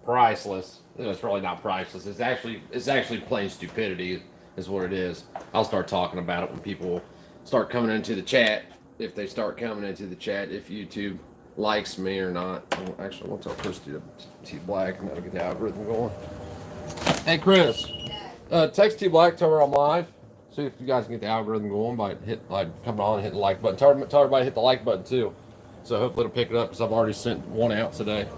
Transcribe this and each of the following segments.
priceless. It's really not priceless. It's actually plain stupidity is what it is. I'll start talking about it when people start coming into the chat. If they start coming into the chat, if YouTube likes me or not. Actually, once I push T Black, and that'll get the algorithm going. Hey Chris, text T Black, tell her I'm live. See if you guys can get the algorithm going by coming on and hitting the like button. Tell everybody to hit the like button too. So hopefully it'll pick it up because I've already sent one out today.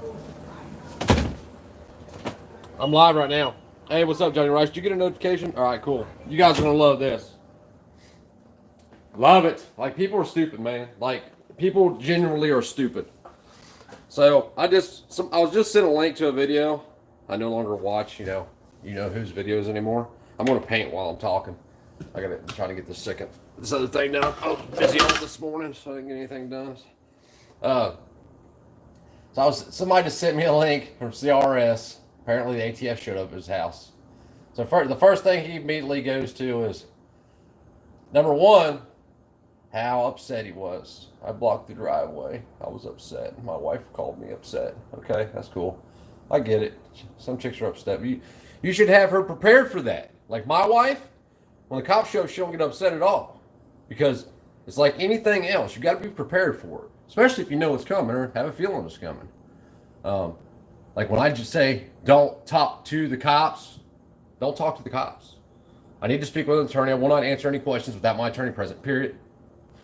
I'm live right now. Hey, what's up, Johnny Rice? Did you get a notification? All right, cool. You guys are gonna love this. Love it. Like, people are stupid, man. Like, people genuinely are stupid. So I was just sent a link to a video. I no longer watch, you know whose videos anymore. I'm gonna paint while I'm talking. I'm trying to get this other thing done. I was busy all this morning, so I didn't get anything done. Somebody just sent me a link from CRS. Apparently the ATF showed up at his house. So the first thing he immediately goes to is, number one, how upset he was. I blocked the driveway. I was upset. My wife called me upset. Okay, that's cool. I get it. Some chicks are upset. But you should have her prepared for that. Like my wife, when the cops show up, she don't get upset at all. Because it's like anything else. You got to be prepared for it. Especially if you know it's coming or have a feeling it's coming. Like when I just say, don't talk to the cops, don't talk to the cops. I need to speak with an attorney. I will not answer any questions without my attorney present, period.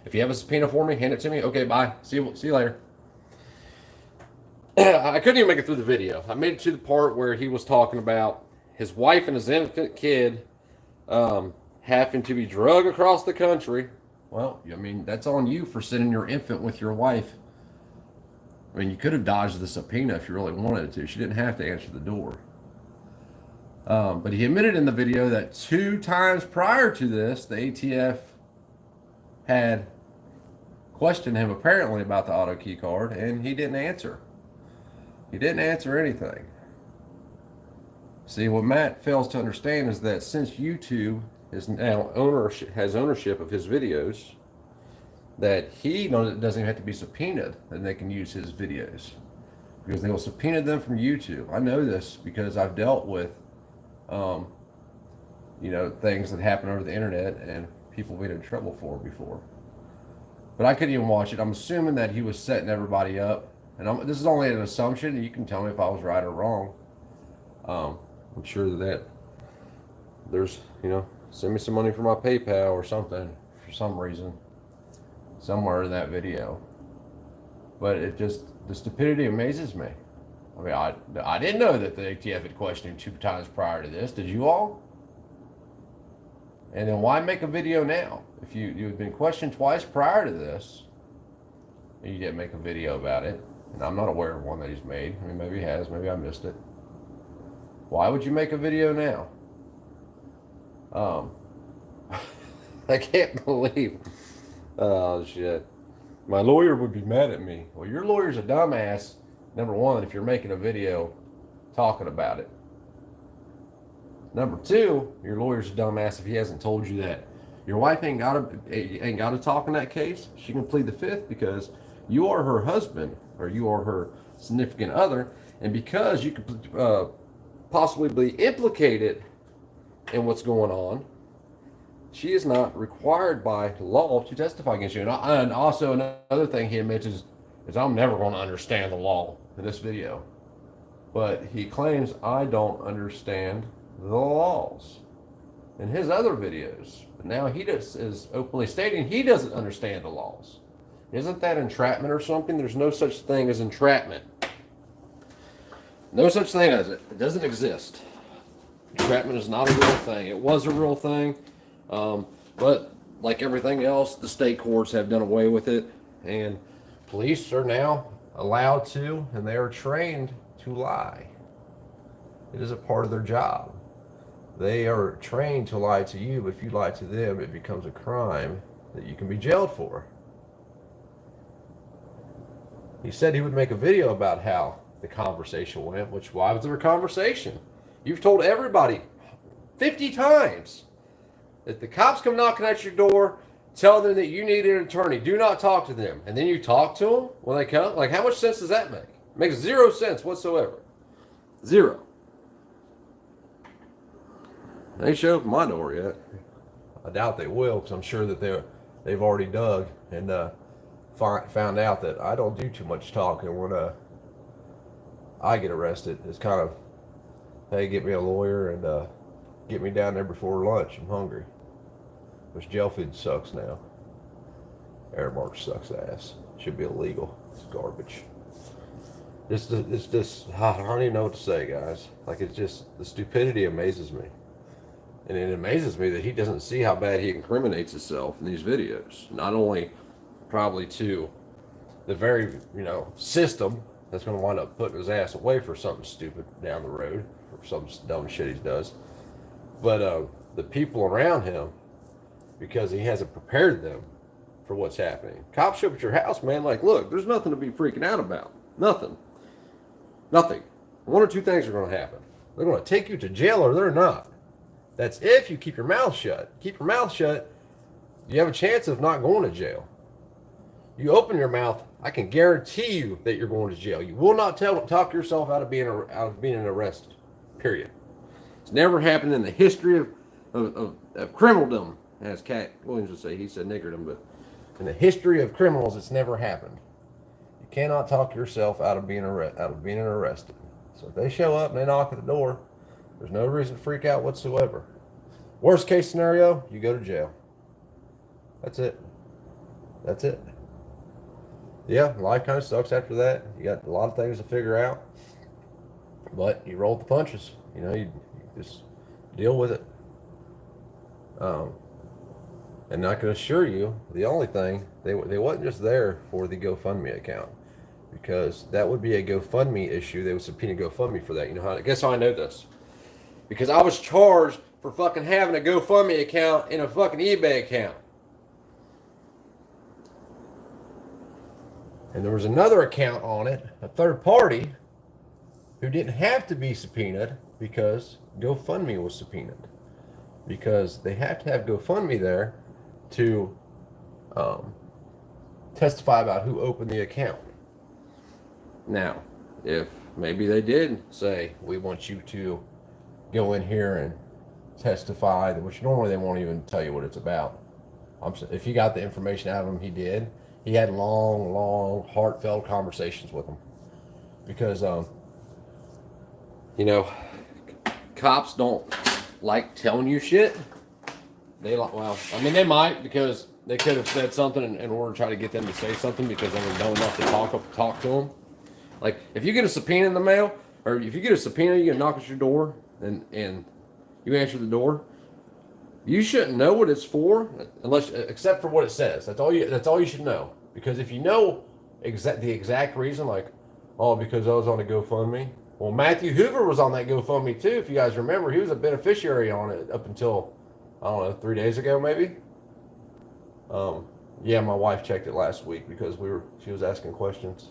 If you have a subpoena for me, hand it to me. Okay, bye. See you later. I couldn't even make it through the video. I made it to the part where he was talking about his wife and his infant kid having to be drugged across the country. Well, I mean, that's on you for sending your infant with your wife. I mean, you could have dodged the subpoena if you really wanted to. She didn't have to answer the door. But he admitted in the video that 2 times prior to this, the ATF had questioned him apparently about the auto key card, and he didn't answer. He didn't answer anything. See, what Matt fails to understand is that since YouTube is now has ownership of his videos, that he doesn't even have to be subpoenaed, and they can use his videos because they will subpoena them from YouTube. I know this because I've dealt with, things that happen over the internet and people been in trouble for before. But I couldn't even watch it. I'm assuming that he was setting everybody up, and this is only an assumption. You can tell me if I was right or wrong. I'm sure that there's, send me some money for my PayPal or something for some reason. Somewhere in that video. But the stupidity amazes me. I mean, I didn't know that the ATF had questioned him 2 times prior to this. Did you all? And then why make a video now? If you had been questioned twice prior to this, and you didn't make a video about it, and I'm not aware of one that he's made. I mean, maybe he has, maybe I missed it. Why would you make a video now? I can't believe. Oh, shit. My lawyer would be mad at me. Well, your lawyer's a dumbass, number one, if you're making a video talking about it. Number two, your lawyer's a dumbass if he hasn't told you that your wife ain't got to talk in that case. She can plead the fifth because you are her husband or you are her significant other, and because you could possibly be implicated in what's going on, she is not required by law to testify against you. And also another thing he admits is I'm never going to understand the law in this video. But he claims I don't understand the laws in his other videos. But now he is openly stating he doesn't understand the laws. Isn't that entrapment or something? There's no such thing as entrapment. No such thing as it. It doesn't exist. Entrapment is not a real thing. It was a real thing. But like everything else, the state courts have done away with it, and police are now allowed to, and they are trained to lie. It is a part of their job. They are trained to lie to you. If you lie to them, it becomes a crime that you can be jailed for. He said he would make a video about how the conversation went, which, why was there a conversation? You've told everybody 50 times. If the cops come knocking at your door, tell them that you need an attorney. Do not talk to them. And then you talk to them when they come? Like, how much sense does that make? It makes 0 sense whatsoever. Zero. They ain't showed up at my door yet. I doubt they will, because I'm sure that they've already dug and found out that I don't do too much talking when I get arrested. It's kind of, hey, get me a lawyer and get me down there before lunch. I'm hungry. Which jail food sucks now. Airmark sucks ass. Should be illegal. It's garbage. It's just, I don't even know what to say, guys. Like, it's just, the stupidity amazes me. And it amazes me that he doesn't see how bad he incriminates himself in these videos. Not only probably to the very, system that's going to wind up putting his ass away for something stupid down the road, for some dumb shit he does, but the people around him, because he hasn't prepared them for what's happening. Cops show up at your house, man, like, look, there's nothing to be freaking out about. Nothing. Nothing. One or two things are going to happen. They're going to take you to jail or they're not. That's if you keep your mouth shut. Keep your mouth shut, you have a chance of not going to jail. You open your mouth, I can guarantee you that you're going to jail. You will not talk yourself out of being arrested. Period. It's never happened in the history of criminaldom, as Cat Williams would say. He said niggerdom, but in the history of criminals, it's never happened. You cannot talk yourself out of being arrested. So if they show up and they knock at the door, there's no reason to freak out whatsoever. Worst case scenario, you go to jail. That's it. That's it. Yeah, life kind of sucks after that. You got a lot of things to figure out. But you roll the punches. You just deal with it. And I can assure you, the only thing, they wasn't just there for the GoFundMe account. Because that would be a GoFundMe issue. They would subpoena GoFundMe for that. You know how? Guess how I know this? Because I was charged for fucking having a GoFundMe account and a fucking eBay account. And there was another account on it, a third party, who didn't have to be subpoenaed because GoFundMe was subpoenaed. Because they have to have GoFundMe there to testify about who opened the account. Now, if maybe they did say, we want you to go in here and testify, which normally they won't even tell you what it's about. If he got the information out of him, he did. He had long, heartfelt conversations with them. Because, cops don't like telling you shit. They might, because they could have said something in order to try to get them to say something because they were dumb enough to talk to them. Like, if you get a subpoena in the mail, or if you get a subpoena, you get a knock at your door, and you answer the door, you shouldn't know what it's for, except for what it says. That's all you should know. Because if you know the exact reason, like, oh, because I was on a GoFundMe. Well, Matthew Hoover was on that GoFundMe too. If you guys remember, he was a beneficiary on it up until, I don't know, 3 days ago maybe. Yeah, my wife checked it last week because she was asking questions.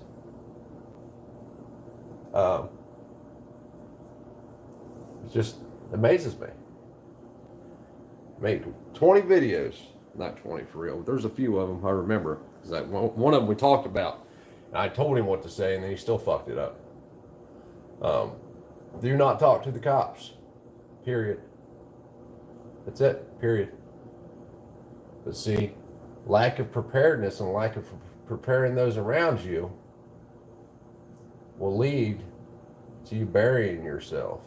It just amazes me. Made 20 videos, not 20 for real. There's a few of them I remember. Like one of them we talked about, and I told him what to say, and then he still fucked it up. Do not talk to the cops. Period. That's it. Period. But see, lack of preparedness and lack of preparing those around you will lead to you burying yourself.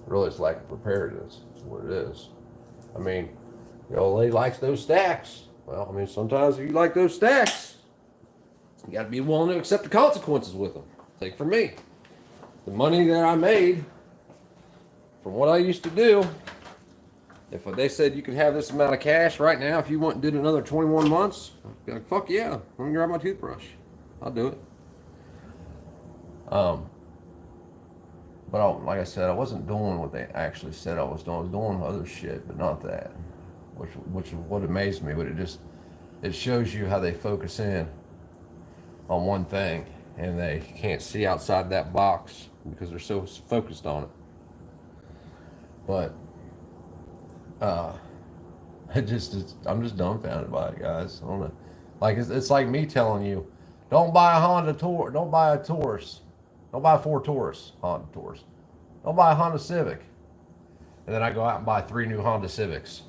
Really, it's lack of preparedness. That's what it is. I mean, the old lady likes those stacks. Well, I mean, sometimes if you like those stacks, you got to be willing to accept the consequences with them. Take from me. The money that I made from what I used to do, if they said you could have this amount of cash right now, if you went and did another 21 months, I'd be like, fuck yeah, let me grab my toothbrush. I'll do it. But like I said, I wasn't doing what they actually said I was doing. I was doing other shit, but not that. Which is what amazed me. But it shows you how they focus in on one thing, and they can't see outside that box because they're so focused on it. But I'm just dumbfounded by it, guys. I don't know. Like it's like me telling you, Don't buy a Honda Taurus. Don't buy a Taurus. Don't buy a Ford Taurus. Honda Taurus. Don't buy a Honda Civic. And then I go out and buy 3 new Honda Civics.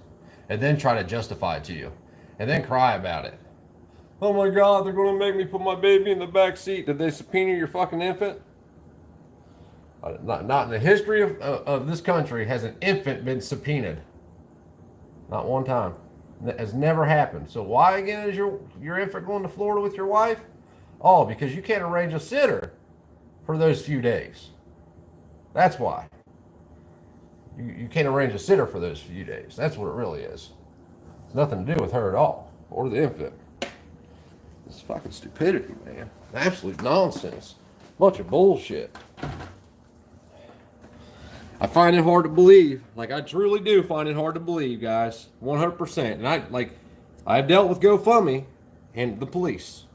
And then try to justify it to you. And then cry about it. Oh my God, they're going to make me put my baby in the back seat. Did they subpoena your fucking infant? Not in the history of this country has an infant been subpoenaed. Not one time. That has never happened. So why again is your infant going to Florida with your wife? Oh, because you can't arrange a sitter for those few days. That's why. You can't arrange a sitter for those few days. That's what it really is. It's nothing to do with her at all. Or the infant. It's fucking stupidity, man. Absolute nonsense. Bunch of bullshit. I find it hard to believe. Like, I truly do find it hard to believe, guys. 100%. And I've dealt with Gofundme and the police.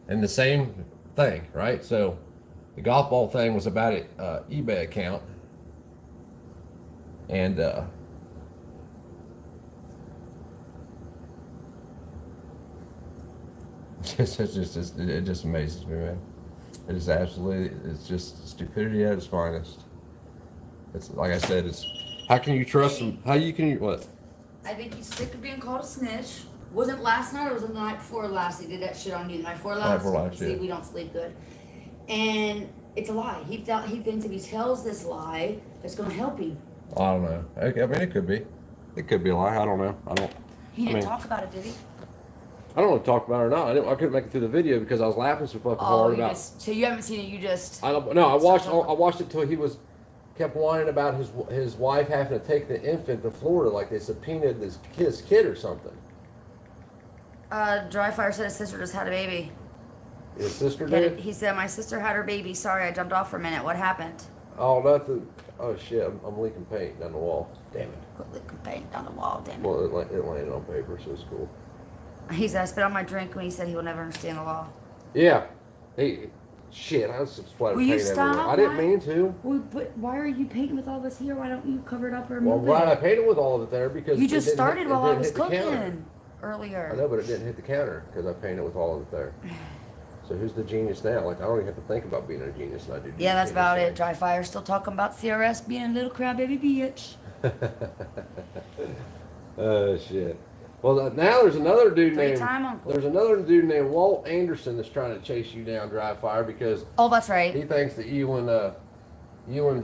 And the same thing, right? So, the golf ball thing was about an eBay account. And, it just amazes me, man. It is absolutely, it's just stupidity at its finest. It's like I said, it's how can you trust him? What? I think he's sick of being called a snitch. Wasn't last night or was it the night before last? He did that shit on you the night before last. See, we don't sleep good. And it's a lie. He thinks if he tells this lie, it's gonna help him. I don't know. I mean, it could be. It could be a lie. I don't know. He didn't talk about it, did he? I don't want to talk about it or not. I couldn't make it through the video because I was laughing so fucking hard about. So you haven't seen it. You just. I watched it till he kept whining about his wife having to take the infant to Florida like they subpoenaed his kid or something. Dry Fire said his sister just had a baby. His sister did? He said, my sister had her baby. Sorry, I jumped off for a minute. What happened? Oh, nothing. Oh, shit. I'm leaking paint down the wall. Damn it. Quit leaking paint down the wall, damn it. Well, it landed on paper, so it's cool. He said, I spit on my drink when he said he will never understand the law. Yeah. Shit, I was splattered paint everywhere. I didn't mean to. Well, but why are you painting with all this here? Why don't you cover it up or move it? Well, why I painted with all of it there? Because you just started while I was cooking earlier. I know, but it didn't hit the counter because I painted with all of it there. So who's the genius now? Like, I don't even have to think about being a genius. And I do. Yeah, that's about it. Dry Fire still talking about CRS being a little crybaby bitch. Oh shit. Well, now there's another dude named Walt Anderson that's trying to chase you down, Dry Fire, because that's right. He thinks that you and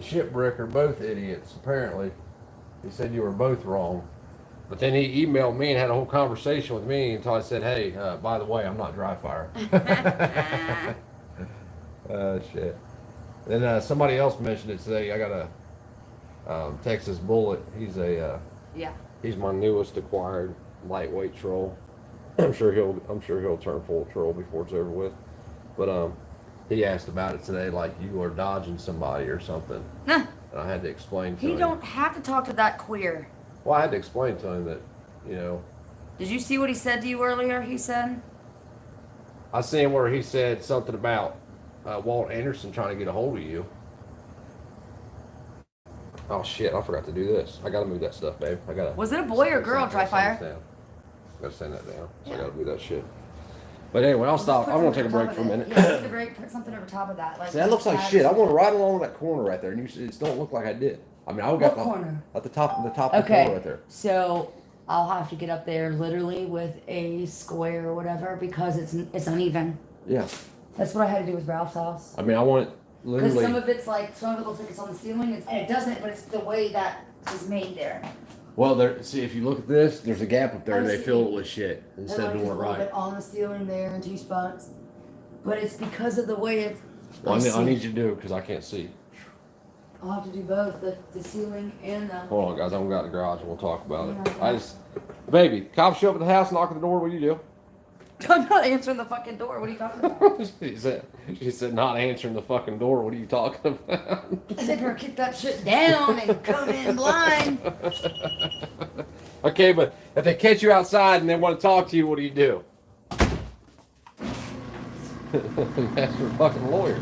Shipbrick are both idiots. Apparently, he said you were both wrong. But then he emailed me and had a whole conversation with me until I said, "Hey, by the way, I'm not Dry Fire." Shit. Then somebody else mentioned it today. I got a Texas Bullet. He's my newest acquired lightweight troll. I'm sure he'll turn full troll before it's over with. But he asked about it today, like you are dodging somebody or something. And I had to explain to him. He don't have to talk to that queer. Well, I had to explain to him that, Did you see what he said to you earlier? He said. I seen where he said something about Walt Anderson trying to get a hold of you. Oh shit! I forgot to do this. I gotta move that stuff, babe. Was it a boy or girl, Dry Fire? Gotta send that down. So I gotta move that shit. But anyway, I'll stop. I'm gonna take a break for a minute. Yeah, take a break. Put something over top of that. See, that looks like shit. I want to ride along that corner right there, and it don't look like I did. I mean, I got the corner at the top of the corner right there. So I'll have to get up there literally with a square or whatever because it's uneven. Yeah. That's what I had to do with Ralph's house. I mean, I want it literally. Because some of it looks like it's on the ceiling, and it doesn't, but it's the way that is made there. Well, see, if you look at this, there's a gap up there. They filled it with shit instead of doing it right. It on the ceiling there in 2 spots, but it's because of the way it's. Well, I need you to do it because I can't see. I'll have to do both, the ceiling and the... Hold on, guys. I'm going to go out in the garage and we'll talk about it. Baby, cops show up at the house, knock at the door. What do you do? I'm not answering the fucking door. What are you talking about? she said, not answering the fucking door. What are you talking about? I said, her kick that shit down and come in blind. Okay, but if they catch you outside and they want to talk to you, what do you do? That's your fucking lawyer.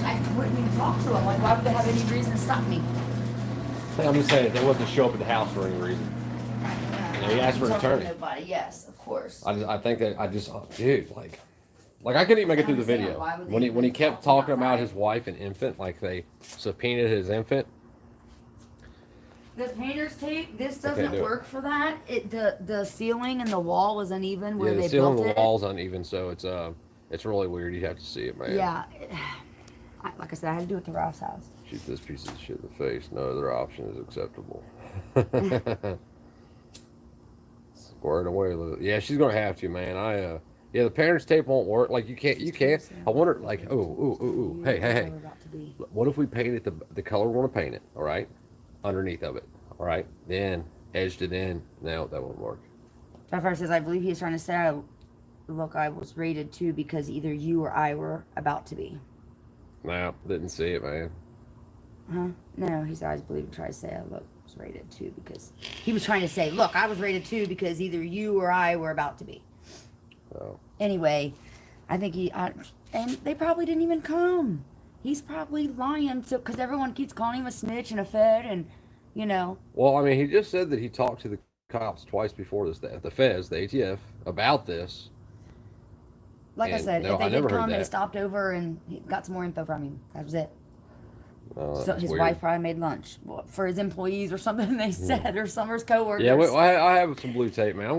I wouldn't even talk to them. Like, why would they have any reason to stop me? I'm just saying, they wasn't to show up at the house for any reason. He asked for an attorney. Nobody. Yes, of course. I think that dude, like, Like I couldn't even make it through the understand, video why would they when he even kept talk talking about about it? his wife and infant, like they subpoenaed his infant. The painter's tape, this I can't doesn't do it. work for that. The ceiling and the wall is uneven where Yeah, the they ceiling built and it. the walls uneven, so it's really weird. You have to see it, man. Yeah. Like I said, I had to do it to Ralph's house. Shoot this piece of shit in the face. No other option is acceptable. Squared away. Yeah, she's gonna have to, man. Yeah, the parents' tape won't work. Like you can't. I wonder, like, ooh. Hey. What if we painted the color we want to paint it? All right, underneath of it. All right, then edged it in. No, that won't work. Jennifer says, I believe he's trying to say, look, I was rated 2 because either you or I were about to be. No, didn't see it, man. Huh? No, he said, I believe he tried to say, I was rated 2 because he was trying to say, look, I was rated 2 because either you or I were about to be. Oh. Anyway, I think and they probably didn't even come. He's probably lying because everyone keeps calling him a snitch and a fed and, you know. Well, I mean, he just said that he talked to the cops twice before this, the feds, the ATF, about this. Like I said, no, if they I never did heard come, they that. stopped over and he got some more info from him. That was it. So his weird. wife probably made lunch for his employees or something. They said, or some of his coworkers. Yeah, I have some blue tape, man.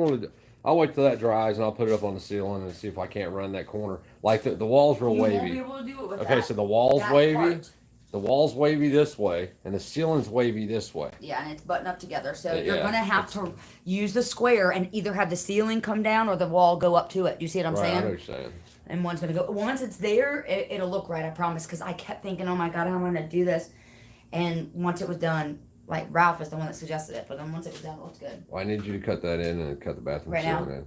I'll wait till that dries and I'll put it up on the ceiling and see if I can't run that corner. Like the wall's real You wavy. won't be able to do it with Okay, that, so the wall's that wavy. part. The wall's wavy this way, and the ceiling's wavy this way. Yeah, and it's buttoned up together. So Yeah, you're gonna have to use the square and either have the ceiling come down or the wall go up to it. Do you see what I'm Right, saying? I know what you're saying. And one's gonna go. Once it's there, it'll look right. I promise. Because I kept thinking, oh my god, how am I gonna do this? And once it was done, like Ralph is the one that suggested it. But then once it was done, it looked good. Well, I need you to cut that in and cut the bathroom Right ceiling now? in.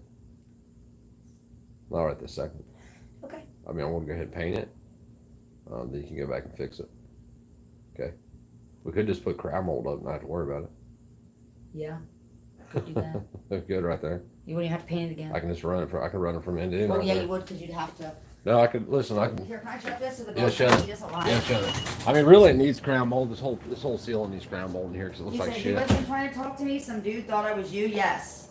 Not right this second. Okay. I mean, I want to go ahead and paint it. Then you can go back and fix it. Okay. We could just put crowd mold up and not have to worry about it. Yeah. Could do that. That's good right there. You wouldn't have to paint it again. I can just run it from. I can run it from end to end. Well, right yeah, there. you would because you'd have to. No, I could listen. I can. Here, can I shut this? Or the Yeah, ghost shut will it. eat us alive? Yeah, shut it. I mean, really, it needs crown mold. This whole ceiling needs crown mold in here because it looks He like said, shit. you wasn't trying to talk to me? Some dude thought I was you? Yes.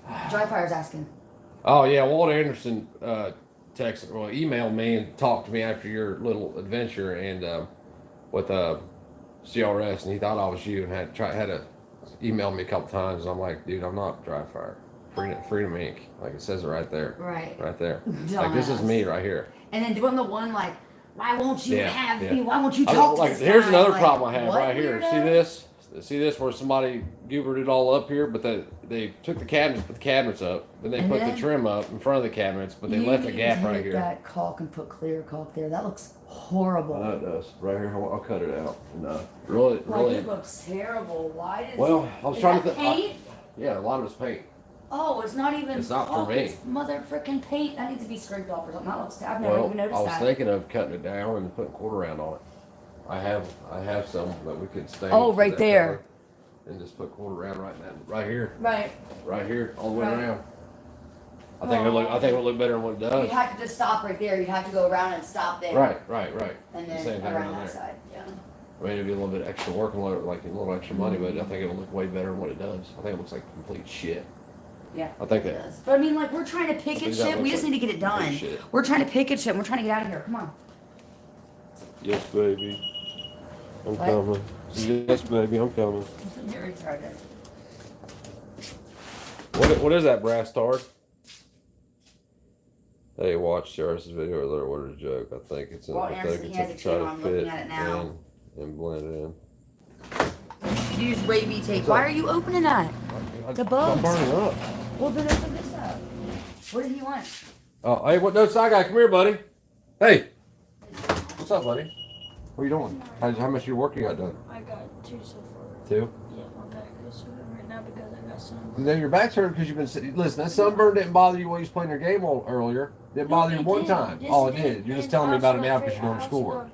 Dryfire's asking. Oh yeah, Walt Anderson emailed me and talked to me after your little adventure and with CRS, and he thought I was you and had to email me a couple times. And I'm like, dude, I'm not Dryfire. Freedom Inc. Like it says it right there. Right. Right there. Like this is me right here. And then doing the one like, why won't you have me? Why won't you I talk like, to this here's guy? another Like, problem I have what, right here. weirdo? See this? See this where somebody goobered it all up here, but they took the cabinets, put the cabinets up, then they put the trim up in front of the cabinets, but they left a gap right here. That caulk and put clear caulk there. That looks horrible. I know it does. Right here, I'll cut it out. No, really. It looks terrible. Why does? Well, I was is trying that to think. paint? Yeah, a lot of it's paint. Oh, it's not even. It's not for caulk, me. It's mother freaking paint. That needs to be scraped off or something. That looks. I've never even I noticed was that. thinking of cutting it down and putting quarter round on it. I have some that we could stain. Oh, right that there. color and just put quarter round right here. Right. Right here, all the way Right. around. I think it would look better than what it does. You'd have to just stop right there. You'd have to go around and stop there. Right. And The then same thing around around that there. side. Yeah. I mean, it'd be a little bit extra work and a little extra money, but I think it'll look way better than what it does. I think it looks like complete shit. Yeah. I think it that. does. But I mean, like, we're trying to pick think at that shit. We looks just like need to get it done. complete shit. We're trying to pick at shit. We're trying to get out of here. Come on. Yes, baby. I'm What? coming. Yes, baby, I'm coming. You're retarded. What is that brass tard? Hey, watch Charles's video earlier. What a joke! I think it's Well, I Anderson, think he has it's a to try team. to I'm fit looking at it now. and blend it in. Use wavy tape. Why are you opening that? The bugs. I'm burning up. Well, then open this up. What did he want? Oh, hey, what? No, side guy, come here, buddy. Hey, what's up, buddy? What are you doing? How much of your work you got done? I got 2 so far. 2. Yeah, my back is hurting right now because I got some. Then your back's hurt because you've been sitting. Listen, that sunburn didn't bother you while you was playing your game earlier. Didn't bother you one time. Oh, it did. You're just telling me about it now because you're doing schoolwork.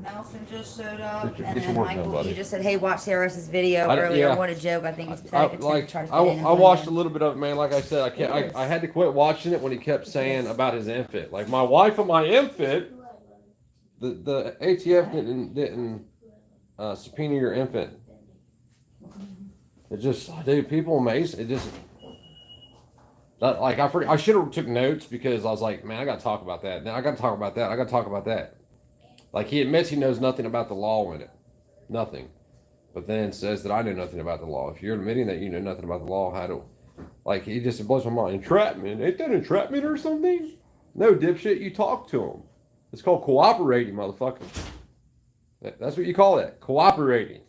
Nelson just showed up, Get your and then work done, Michael, buddy. you just said, "Hey, watch Sarah's video I don't- earlier." yeah. What a joke! I think it's I pathetic. to like. try to fit I in and watched a blend little bit of it, man. Like I said, I had to quit watching it when he kept saying about his infant. Like my wife and my infant. The ATF didn't subpoena your infant. It just, dude, people amazing. It just Like I should have took notes because I was like, man, I got to talk about that. Now I got to talk about that. I got to talk about that. Like he admits he knows nothing about the law in it, nothing, but then says that I know nothing about the law. If you're admitting that you know nothing about the law, how do? Like he just blows my mind. Entrapment? Ain't that entrapment or something? No, dipshit. You talk to him. It's called cooperating, motherfucker. That's what you call it. Cooperating.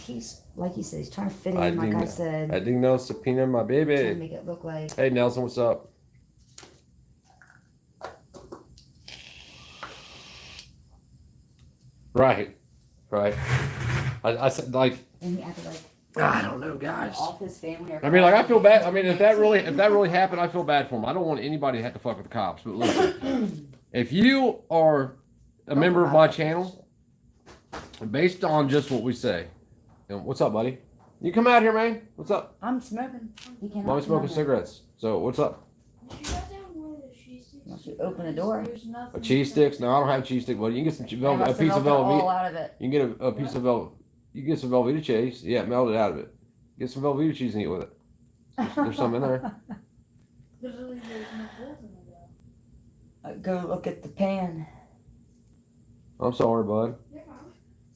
He's like you said, he's trying to fit in, like I said. I didn't know subpoena my baby. Trying to make it look like. Hey Nelson, what's up? Right. I said like. And he acted like. I don't know, guys. All his family are. I mean, like I feel bad. I mean, if that really happened, I feel bad for him. I don't want anybody to have to fuck with the cops. But listen, if you are a member of my channel, based on just what we say, what's up, buddy? You come out here, man. What's up? I'm smoking. He cannot. Mommy's smoking cigarettes. So what's up? Once you open the door. A cheese sticks? No, I don't have cheese stick, buddy. You can get some a piece of Velveeta. All out of it. You can get a piece of Velveeta. You can get some Velveeta cheese. Yeah, melt it out of it. Get some Velveeta cheese and eat with it. There's some in there. Go look at the pan. I'm sorry, bud.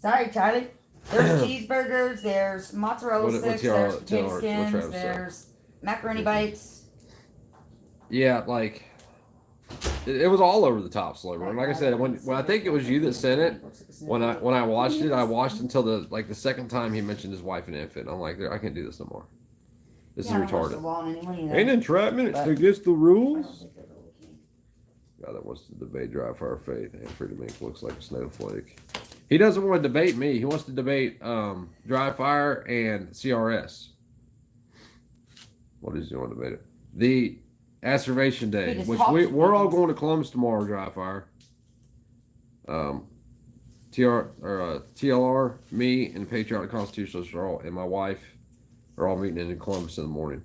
Sorry, Charlie. There's cheeseburgers, there's mozzarella sticks, there's potato skins, there's macaroni bites. Yeah, like it was all over the top, Slover. And like I said, when I think it was you that sent it, when I watched it, I watched until the second time he mentioned his wife and infant. I'm like, I can't do this no more. This is retarded. Ain't entrapment? It's against the rules. God that wants to debate dry fire faith and free to make looks like a snowflake. He doesn't want to debate me. He wants to debate dry fire and CRS. What does he want to debate it? The Asservation Day, which we're all going to Columbus tomorrow. Dry fire. TLR, me, and Patriotic Constitutionalists are all, and my wife are all meeting in Columbus in the morning.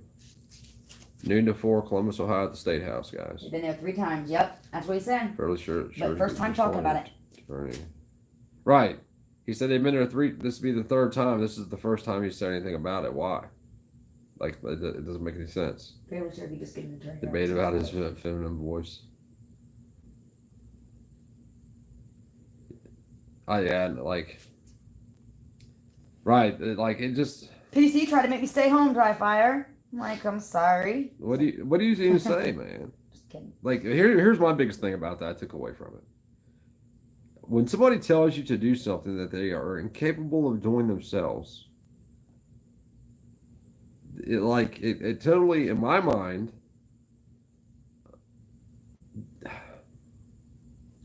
Noon to 4, Columbus, Ohio, at the State House, guys. You've been there 3 times. Yep, that's what he said. Fairly sure. But first time talking about it. Attorney. Right. He said they've been there 3. This would be the 3rd time. This is the first time he said anything about it. Why? Like it doesn't make any sense. Fairly sure he just getting an attorney. Debate about his feminine voice. Yeah, like. Right, like it just. PC tried to make me stay home, dry fire. I'm like, I'm sorry. What do you even say, man? Just kidding. Like here's my biggest thing about that I took away from it. When somebody tells you to do something that they are incapable of doing themselves, it totally, in my mind, I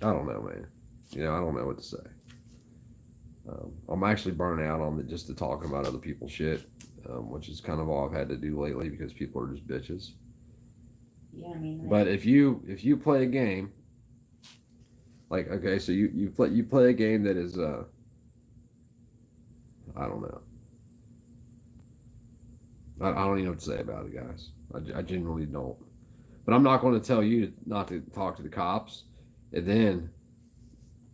don't know, man. You know, I don't know what to say. I'm actually burning out on just the talking about other people's shit, which is kind of all I've had to do lately because people are just bitches. Yeah, I mean. But if you play a game, like okay, so you play a game that is I don't know. I don't even know what to say about it, guys. I genuinely don't. But I'm not going to tell you not to talk to the cops, and then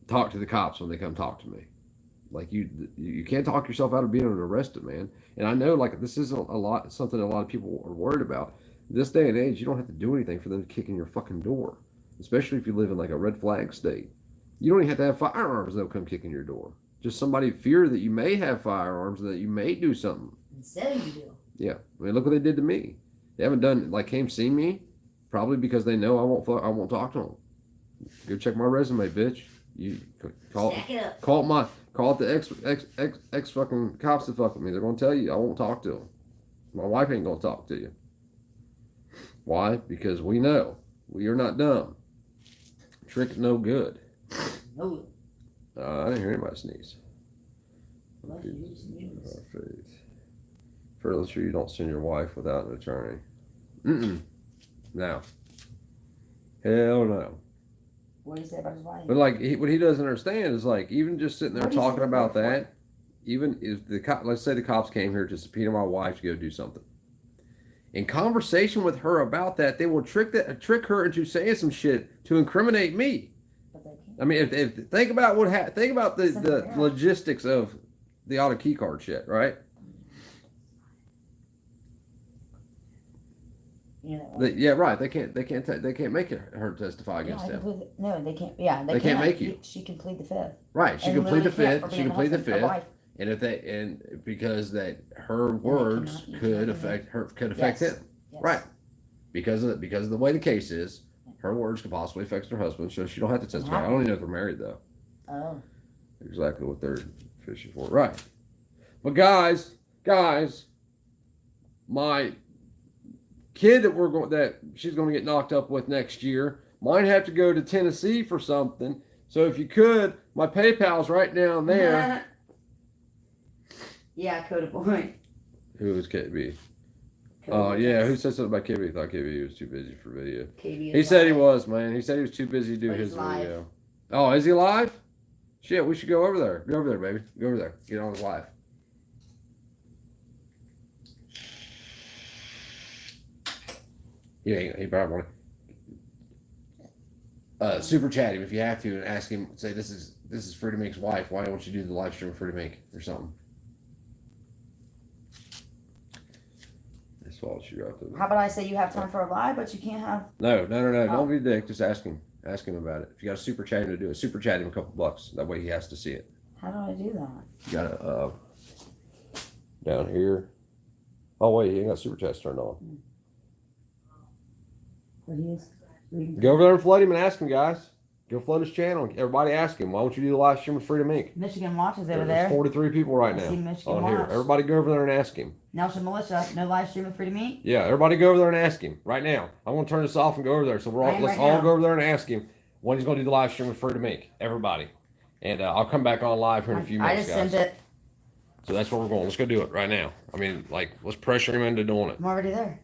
talk to the cops when they come talk to me. Like you can't talk yourself out of being arrested, man. And I know like this isn't something a lot of people are worried about. This day and age, you don't have to do anything for them to kick in your fucking door. Especially if you live in like a red flag state. You don't even have to have firearms they'll come kick in your door. Just somebody fear that you may have firearms and that you may do something. And so you do. Yeah. I mean, look what they did to me. They haven't done, like, came see me, probably because they know I won't talk to them. Go check my resume, bitch. You call the ex fucking cops that fuck with me. They're gonna tell you I won't talk to them. My wife ain't gonna talk to you. Why? Because we know we are not dumb. Trick no good. No. I didn't hear anybody sneeze. Fairly sure you don't send your wife without an attorney. No. Hell no. What do you say about his wife? But like, what he doesn't understand is like, even just sitting there talking about that, even if let's say the cops came here to subpoena my wife to go do something. In conversation with her about that, they will trick her into saying some shit to incriminate me. I mean, think about the logistics of the auto key card shit, right? You know that one. Yeah, right. They can't make her testify Yeah, against I can him. plead no, they can't. Yeah, They can't make you. She can plead the fifth. Right. She And can plead the literally can't fifth. for She being can a plead the husband or fifth. wife. And if they and because that her words cannot use could her affect her could affect Yes. him. Yes. Right. Because of the way the case is, her words could possibly affect her husband, so she don't have to testify. I don't even know if they're married though. Oh. Exactly what they're fishing for. Right. But guys, my kid that she's going to get knocked up with next year might have to go to Tennessee for something. So if you could, my PayPal's right down there. Yeah, Coda Boy. Who is KB? Coda Boy. Yeah. Who said something about KB? Thought KB was too busy for video. KB He is said he live. was, man. He said he was too busy to do But his he's live. video. Oh, is he live? Shit, we should go over there. Go over there, baby. Go over there. Get on his live. He probably want to. Super chat him if you have to and ask him. Say this is Freedom Inc.'s wife. Why don't you do the live stream of Freedom Inc. or something? That's all she right there. How about I say you have time for a live, but you can't have. No. Oh. Don't be a dick. Just ask him. Ask him about it. If you got a super chat him to do it, super chat him a couple bucks. That way he has to see it. How do I do that? You gotta down here. Oh wait, he ain't got super chats turned on. What he is? Reading. Go over there and flood him and ask him, guys. Go flood his channel. Everybody ask him. Why don't you do the live stream with Freedom Inc? Michigan watches over There's there. 43 people right I see now Michigan on here. Watch. Everybody go over there and ask him. Nelson Militia, no live stream of Freedom Inc. Yeah, everybody go over there and ask him right now. I want to turn this off and go over there. So let's all go over there and ask him when he's going to do the live stream with Freedom Inc. Everybody. And I'll come back on live here in a few I minutes, just guys. sent it. So that's where we're going. Let's go do it right now. I mean, like, let's pressure him into doing it. I'm already there.